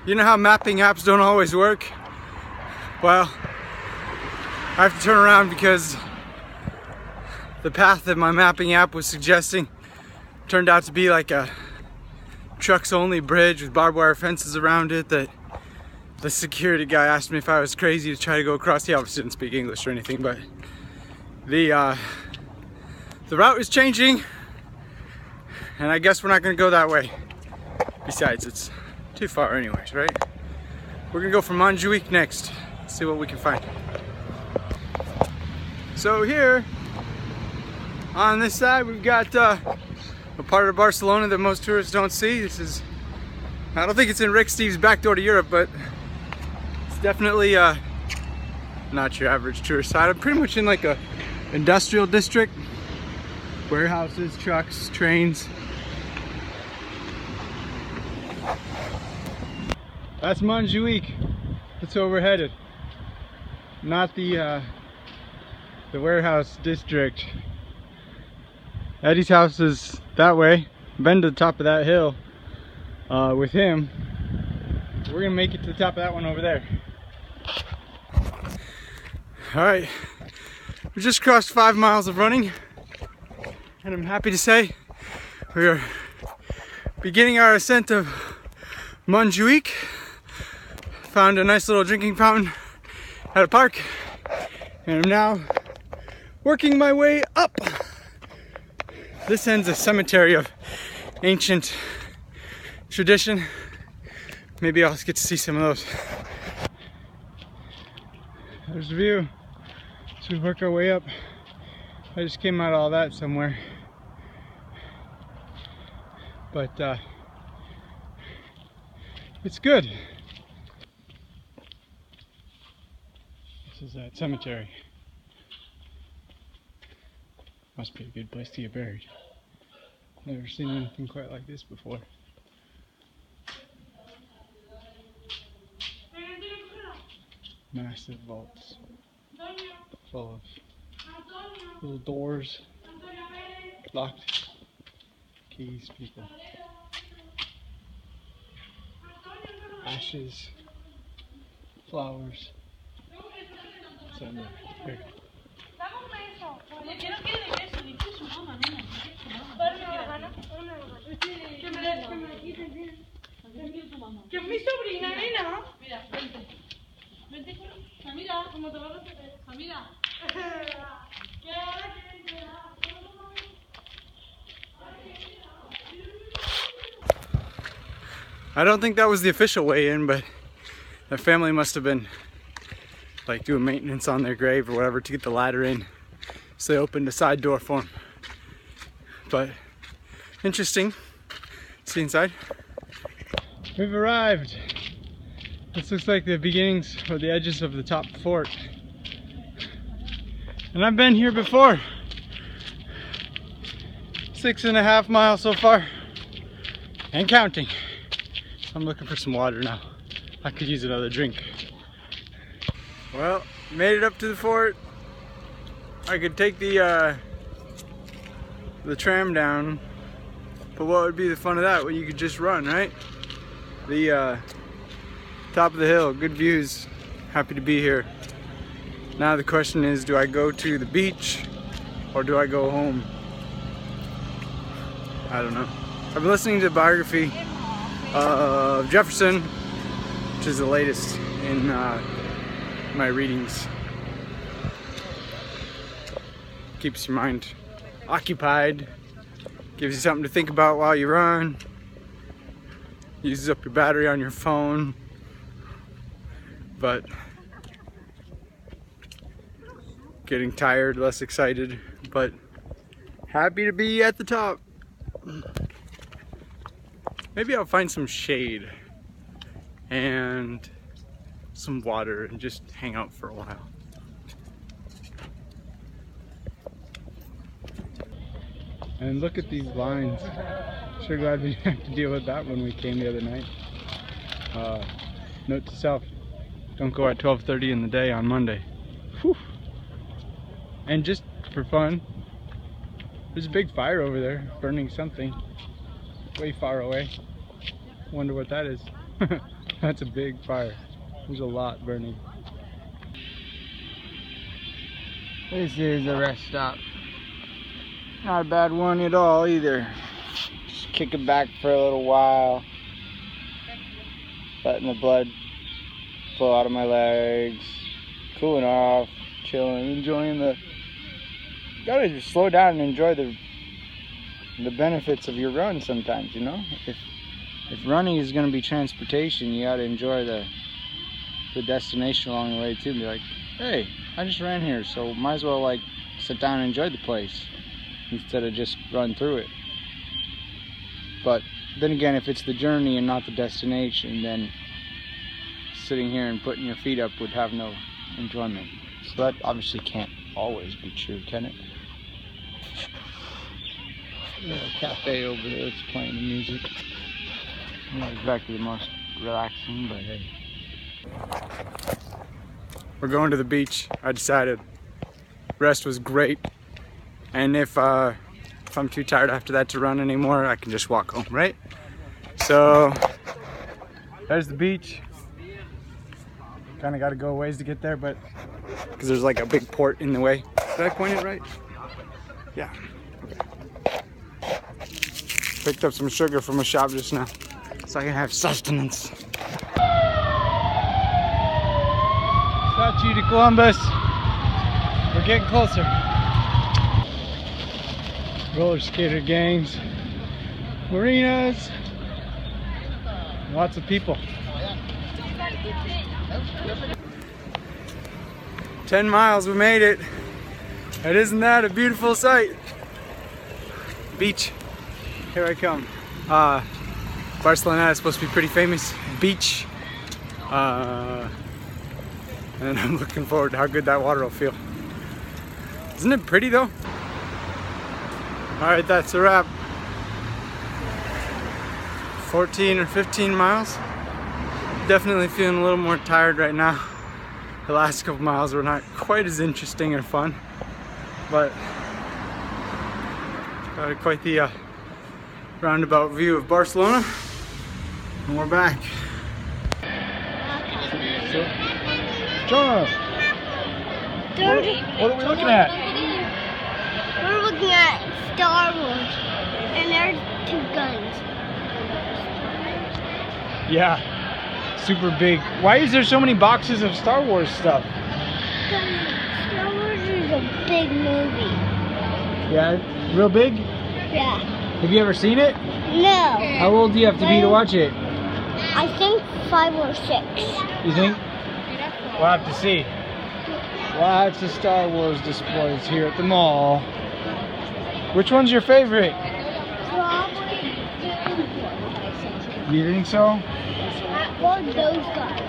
You know how mapping apps don't always work? Well, I have to turn around because the path that my mapping app was suggesting turned out to be like a trucks only bridge with barbed wire fences around it that the security guy asked me if I was crazy to try to go across. He obviously didn't speak English or anything, but the route is changing and I guess we're not gonna go that way. Besides, it's too far anyways, right? We're gonna go for Monjuic next, see what we can find. So here on this side we've got a part of Barcelona that most tourists don't see. This is, I don't think it's in Rick Steve's back door to Europe, but it's definitely not your average tourist side. I'm pretty much in like a industrial district, warehouses, trucks, trains. That's Monjuic. That's where we're headed. Not the warehouse district. Eddie's house is that way. Been to the top of that hill with him. We're gonna make it to the top of that one over there. All right, we just crossed 5 miles of running, and I'm happy to say we are beginning our ascent of Monjuic. Found a nice little drinking fountain at a park, and I'm now working my way up. This end's a cemetery of ancient tradition. Maybe I'll get to see some of those. There's the view. So we work our way up. I just came out of all that somewhere. But it's good. This is that cemetery. Must be a good place to get buried. Never seen anything quite like this before. Massive vaults full of little doors, locked, keys, people, ashes, flowers. So, here. Que es mi sobrina, nena. Mira, vente. Vente, Samira, ¿cómo te vas a hacer? Samira. I don't think that was the official way in, but the family must have been like doing maintenance on their grave or whatever to get the ladder in. So they opened a side door for him. But interesting. See inside. We've arrived. This looks like the beginnings or the edges of the top fort. And I've been here before. 6.5 miles so far. And counting. I'm looking for some water now. I could use another drink. Well, made it up to the fort. I could take the tram down, but what would be the fun of that? Well, you could just run, right? The top of the hill, good views. Happy to be here. Now the question is, do I go to the beach or do I go home? I don't know. I've been listening to the biography of Jefferson, which is the latest in my readings. Keeps your mind occupied, gives you something to think about while you run, uses up your battery on your phone, but getting tired, less excited, but happy to be at the top. Maybe I'll find some shade and some water and just hang out for a while. And look at these lines. Sure glad we didn't have to deal with that when we came the other night. Note to self, don't go at 12:30 in the day on Monday. Whew. And just for fun, there's a big fire over there burning something way far away. Wonder what that is. That's a big fire. There's a lot burning. This is a rest stop. Not a bad one at all either. Just kicking back for a little while. Letting the blood flow out of my legs. Cooling off. Chilling. Enjoying the... Gotta just slow down and enjoy the benefits of your run sometimes, you know? If running is gonna be transportation, you gotta enjoy the destination along the way too. Be like, hey, I just ran here, so might as well like sit down and enjoy the place instead of just run through it. But then again, if it's the journey and not the destination, then sitting here and putting your feet up would have no enjoyment. So that obviously can't always be true, can it? Little cafe over there, it's playing the music. Not exactly the most relaxing, but hey. We're going to the beach. I decided. Rest was great, and if I'm too tired after that to run anymore, I can just walk home, right? So there's the beach. Kind of got to go a ways to get there, but because there's like a big port in the way. Did I point it right? Yeah. Okay. Picked up some sugar from a shop just now, so I can have sustenance. Statue to Columbus. We're getting closer. Roller skater gangs, marinas, lots of people. 10 miles, we made it. And isn't that a beautiful sight? Beach. Here I come. Barceloneta is supposed to be pretty famous beach. And I'm looking forward to how good that water will feel. Isn't it pretty though? Alright, that's a wrap. 14 or 15 miles. Definitely feeling a little more tired right now. The last couple miles were not quite as interesting or fun, but got quite the roundabout view of Barcelona, and we're back. So, Jonah, what are we looking at? We're looking at Star Wars, and there's 2 guns. Yeah, super big. Why is there so many boxes of Star Wars stuff? Star Wars is a big movie. Yeah, real big? Yeah. Have you ever seen it? No. How old do you have to be to watch it? I think 5 or 6. You think? We'll have to see. Lots of Star Wars displays here at the mall. Which one's your favorite? Probably. You think so? Well, those guys.